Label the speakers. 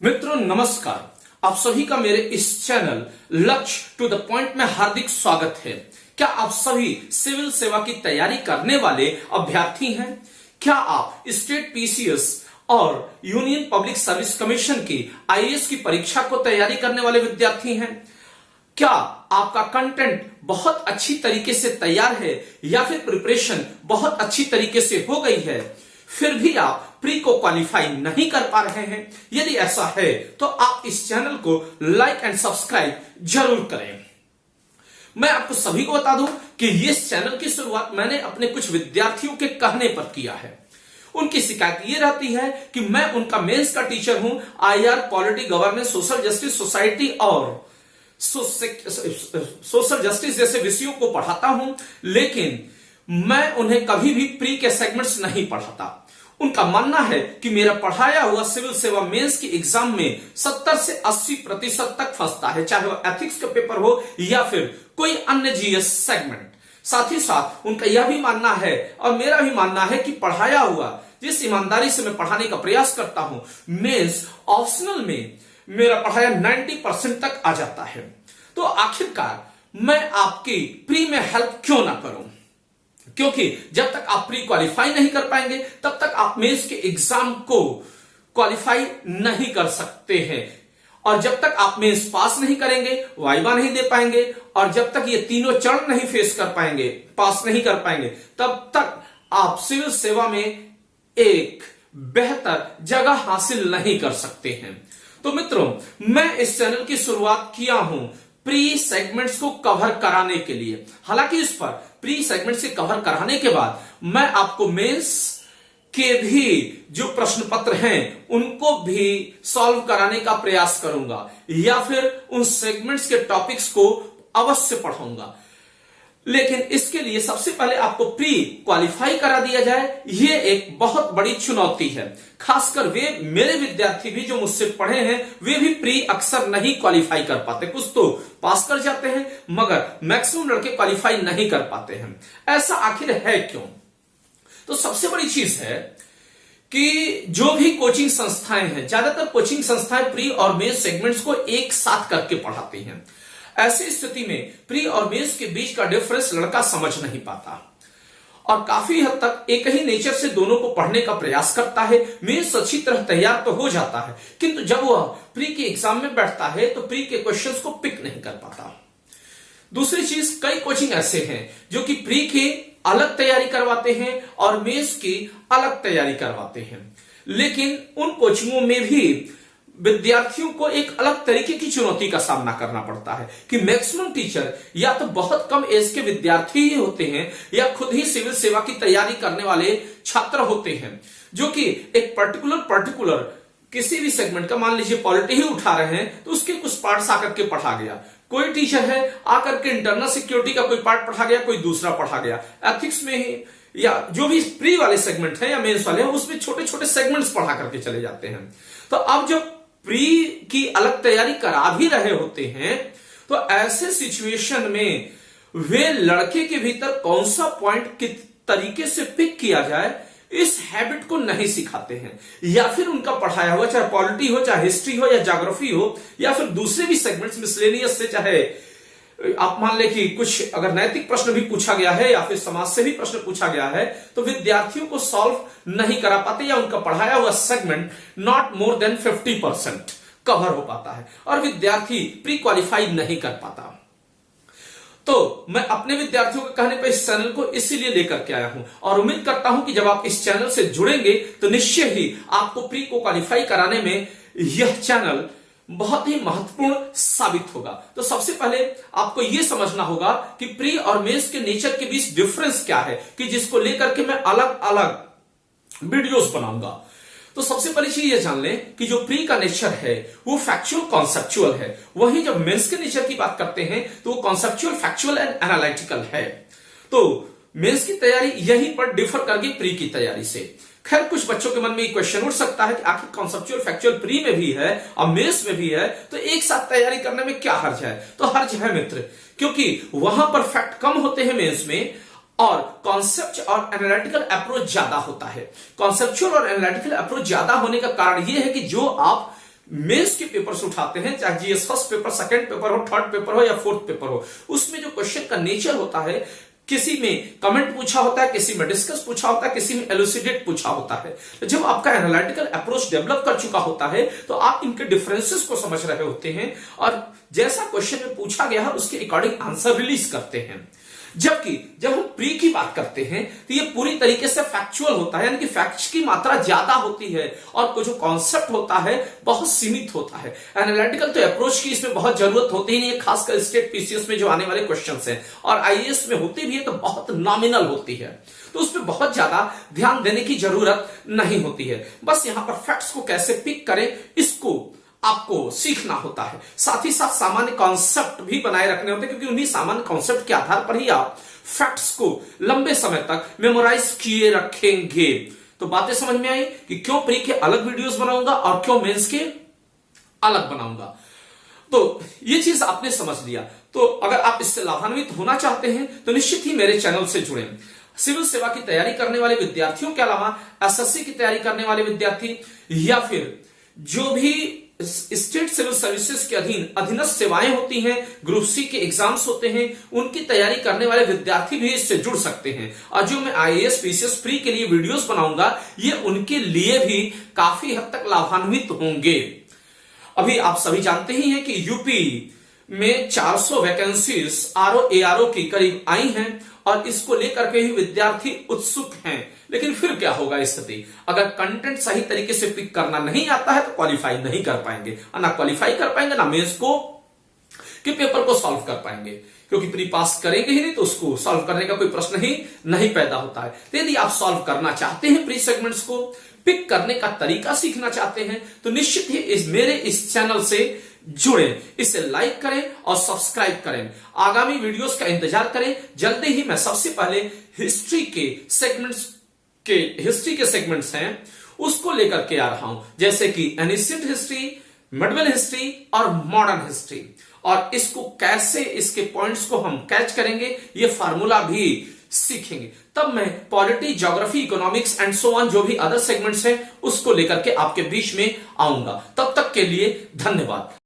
Speaker 1: मित्रों नमस्कार। आप सभी का मेरे इस चैनल लक्ष्य टू द पॉइंट में हार्दिक स्वागत है। क्या आप सभी सिविल सेवा की तैयारी करने वाले अभ्यर्थी हैं? क्या आप स्टेट पीसीएस और यूनियन पब्लिक सर्विस कमीशन की आईएएस की परीक्षा को तैयारी करने वाले विद्यार्थी हैं? क्या आपका कंटेंट बहुत अच्छी तरीके से तैयार है या फिर प्रिपरेशन बहुत अच्छी तरीके से हो गई है, फिर भी आप प्री को क्वालिफाई नहीं कर पा रहे हैं? यदि ऐसा है तो आप इस चैनल को लाइक एंड सब्सक्राइब जरूर करें। मैं आपको सभी को बता दूं कि इस चैनल की शुरुआत मैंने अपने कुछ विद्यार्थियों के कहने पर किया है। उनकी शिकायत ये रहती है कि मैं उनका मेंस का टीचर हूं, IR, polity, governance, social justice, society और सोशल जस्टिस जैसे विषयों को पढ़ाता हूं, लेकिन मैं उन्हें कभी भी प्री के सेगमेंट्स नहीं पढ़ाता। उनका मानना है कि मेरा पढ़ाया हुआ सिविल सेवा मेंस की एग्जाम में 70 से 80% तक फंसता है, चाहे वो एथिक्स का पेपर हो या फिर कोई अन्य जीएस सेगमेंट। साथ ही साथ उनका यह भी मानना है और मेरा भी मानना है कि पढ़ाया हुआ जिस ईमानदारी से मैं पढ़ाने का प्रयास करता हूं, मेंस ऑप्शनल में मेरा पढ़ाया 90% तक आ जाता है। तो आखिरकार मैं आपकी प्री में हेल्प क्यों ना करूं? क्योंकि जब तक आप प्री क्वालिफाई नहीं कर पाएंगे तब तक आप मेंस के एग्जाम को क्वालिफाई नहीं कर सकते हैं, और जब तक आप मेंस पास नहीं करेंगे, वाइवा नहीं दे पाएंगे, और जब तक ये तीनों चरण नहीं फेस कर पाएंगे, पास नहीं कर पाएंगे, तब तक आप सिविल सेवा में एक बेहतर जगह हासिल नहीं कर सकते हैं। तो मित्रों, मैं इस चैनल की शुरुआत किया हूं प्री सेगमेंट्स को कवर कराने के लिए। हालांकि इस पर प्री सेगमेंट्स के कवर कराने के बाद मैं आपको मेंस के भी जो प्रश्न पत्र हैं उनको भी सॉल्व कराने का प्रयास करूंगा, या फिर उन सेगमेंट्स के टॉपिक्स को अवश्य पढ़ाऊंगा। लेकिन इसके लिए सबसे पहले आपको प्री क्वालिफाई करा दिया जाए, यह एक बहुत बड़ी चुनौती है। खासकर वे मेरे विद्यार्थी भी जो मुझसे पढ़े हैं, वे भी प्री अक्सर नहीं क्वालिफाई कर पाते। कुछ तो पास कर जाते हैं, मगर मैक्सिमम लड़के क्वालिफाई नहीं कर पाते हैं। ऐसा आखिर है क्यों? तो सबसे बड़ी चीज है कि जो भी कोचिंग संस्थाएं हैं, ज्यादातर कोचिंग संस्थाएं प्री और मेंस सेगमेंट्स को एक साथ करके पढ़ाती हैं। ऐसी स्थिति में प्री और मेंस के बीच का डिफरेंस लड़का समझ नहीं पाता और काफी हद तक एक ही नेचर से दोनों को पढ़ने का प्रयास करता है। मेंस अच्छी तरह तैयार तो हो जाता है, किंतु जब वह प्री के एग्जाम में बैठता है तो प्री के क्वेश्चंस को पिक नहीं कर पाता। दूसरी चीज, कई कोचिंग ऐसे हैं जो कि प्री की अलग तैयारी करवाते हैं और मेंस की अलग तैयारी करवाते हैं, लेकिन उन कोचिंगों में भी विद्यार्थियों को एक अलग तरीके की चुनौती का सामना करना पड़ता है कि मैक्सिमम टीचर या तो बहुत कम एज के विद्यार्थी ही होते हैं या खुद ही सिविल सेवा की तैयारी करने वाले छात्र होते हैं, जो कि एक पर्टिकुलर किसी भी सेगमेंट का, मान लीजिए पॉलिटी ही उठा रहे हैं तो उसके कुछ पार्ट्स आकर के पढ़ा गया। कोई टीचर है आकर के इंटरनल सिक्योरिटी का कोई पार्ट पढ़ा गया, कोई दूसरा पढ़ा गया। एथिक्स में ही या जो भी प्री वाले सेगमेंट है या मेंस वाले हैं, उसमें छोटे छोटे सेगमेंट्स पढ़ा करके चले जाते हैं। तो अब जब प्री की अलग तैयारी करा भी रहे होते हैं तो ऐसे सिचुएशन में वे लड़के के भीतर कौन सा पॉइंट किस तरीके से पिक किया जाए, इस हैबिट को नहीं सिखाते हैं। या फिर उनका पढ़ाया हुआ, चाहे पॉलिटी हो, चाहे हिस्ट्री हो या ज्योग्राफी हो, या फिर दूसरे भी सेगमेंट्स मिसलेनियस से, चाहे आप मान ले कि कुछ अगर नैतिक प्रश्न भी पूछा गया है या फिर समाज से भी प्रश्न पूछा गया है, तो विद्यार्थियों को सॉल्व नहीं करा पाते या उनका पढ़ाया हुआ segment not more than 50% cover हो पाता है और विद्यार्थी प्री क्वालिफाई नहीं कर पाता। तो मैं अपने विद्यार्थियों के कहने पर इस चैनल को इसीलिए लेकर के आया हूं और उम्मीद करता हूं कि जब आप इस चैनल से जुड़ेंगे तो निश्चय ही आपको प्री को क्वालिफाई कराने में यह चैनल बहुत ही महत्वपूर्ण साबित होगा। तो सबसे पहले आपको यह समझना होगा कि प्री और मेंस के नेचर के बीच डिफरेंस क्या है, कि जिसको लेकर के मैं अलग अलग वीडियोस बनाऊंगा। तो सबसे पहली चीज ये जान लें कि जो प्री का नेचर है वो फैक्चुअल कॉन्सेप्चुअल है, वहीं जब मेंस के नेचर की बात करते हैं तो वो कॉन्सेप्चुअल, फैक्चुअल एंड एनालिटिकल है। तो मेंस की तैयारी यहीं पर डिफर करगी प्री की तैयारी से। खैर, कुछ बच्चों के मन में एक क्वेश्चन उठ सकता है कि आखिर कॉन्सेप्चुअल फैक्चुअल प्री में भी है और मेंस में भी है, तो एक साथ तैयारी करने में क्या हर्ज है? तो हर्ज है मित्र, क्योंकि वहां पर फैक्ट कम होते हैं मेंस में और कॉन्सेप्ट और एनालिटिकल अप्रोच ज्यादा होता है। कॉन्सेप्चुअल और एनालिटिकल अप्रोच ज्यादा होने का कारण यह है कि जो आप मेंस के पेपर से उठाते हैं, चाहे GS first paper, second paper हो, थर्ड पेपर हो या फोर्थ पेपर हो, उसमें जो क्वेश्चन का नेचर होता है, किसी में कमेंट पूछा होता है, किसी में डिस्कस पूछा होता है, किसी में एलुसिडेट पूछा होता है। तो जब आपका एनालिटिकल अप्रोच डेवलप कर चुका होता है तो आप इनके डिफरेंसेस को समझ रहे होते हैं और जैसा क्वेश्चन में पूछा गया है उसके अकॉर्डिंग आंसर रिलीज करते हैं। जबकि जब हम प्री की बात करते हैं तो ये पूरी तरीके से फैक्चुअल होता है, यानी कि फैक्ट्स की मात्रा ज्यादा होती है और जो कॉन्सेप्ट होता है बहुत सीमित होता है। एनालिटिकल तो अप्रोच की इसमें बहुत जरूरत होती ही नहीं है, खासकर स्टेट पीसीएस में जो आने वाले क्वेश्चंस हैं, और आईएएस में होती भी है तो बहुत नॉमिनल होती है, तो उसमें बहुत ज्यादा ध्यान देने की जरूरत नहीं होती है। बस यहां पर फैक्ट्स को कैसे पिक करें इसको आपको सीखना होता है। साथ ही साथ सामान्य कॉन्सेप्ट भी बनाए रखने होते हैं, क्योंकि उन्हीं सामान्य कॉन्सेप्ट के आधार पर ही आप फैक्ट्स को लंबे समय तक मेमोराइज किए रखेंगे। तो बातें समझ में आई कि क्यों प्री के अलग वीडियोस बनाऊंगा और क्यों मेंस के अलग बनाऊंगा। तो ये चीज आपने समझ लिया। तो अगर आप इससे लाभान्वित होना चाहते हैं तो निश्चित ही मेरे चैनल से जुड़ें। सिविल सेवा की तैयारी करने वाले विद्यार्थियों के अलावा एसएससी की तैयारी करने वाले विद्यार्थी या फिर जो भी स्टेट सिविल सर्विसेज के अधीनस्थ सेवाएं होती हैं, ग्रुप सी के एग्जाम्स होते हैं, उनकी तैयारी करने वाले विद्यार्थी भी इससे जुड़ सकते हैं। और जो मैं आईएएस पीसीएस प्री के लिए वीडियोस बनाऊंगा ये उनके लिए भी काफी हद तक लाभान्वित होंगे। अभी आप सभी जानते ही हैं कि यूपी में 400 वैकेंसीज आरओ एआरओ की करीब आई हैं और इसको लेकर के ही विद्यार्थी उत्सुक हैं। लेकिन फिर क्या होगा स्थिति, अगर कंटेंट सही तरीके से पिक करना नहीं आता है तो क्वालिफाई नहीं कर पाएंगे, और ना क्वालिफाई कर पाएंगे ना मेंस को के पेपर को सॉल्व कर पाएंगे, क्योंकि प्री पास करेंगे ही नहीं तो उसको सॉल्व करने का कोई प्रश्न ही नहीं पैदा होता है। तो यदि आप सॉल्व करना चाहते हैं, प्री सेगमेंट्स को पिक करने का तरीका सीखना चाहते हैं, तो निश्चित ही मेरे इस चैनल से जुड़ें, इसे लाइक करें और सब्सक्राइब करें। आगामी वीडियोस का इंतजार करें। जल्दी ही मैं सबसे पहले हिस्ट्री के सेगमेंट्स हैं उसको लेकर के आ रहा हूं, जैसे कि एनिशिएंट हिस्ट्री, मिडिवल हिस्ट्री और मॉडर्न हिस्ट्री। और इसको कैसे, इसके पॉइंट्स को हम कैच करेंगे, ये फार्मूला भी सीखेंगे। तब मैं polity, geography, economics and so on जो भी अदर सेगमेंट्स हैं उसको लेकर के आपके बीच में आऊंगा। तब तक के लिए धन्यवाद।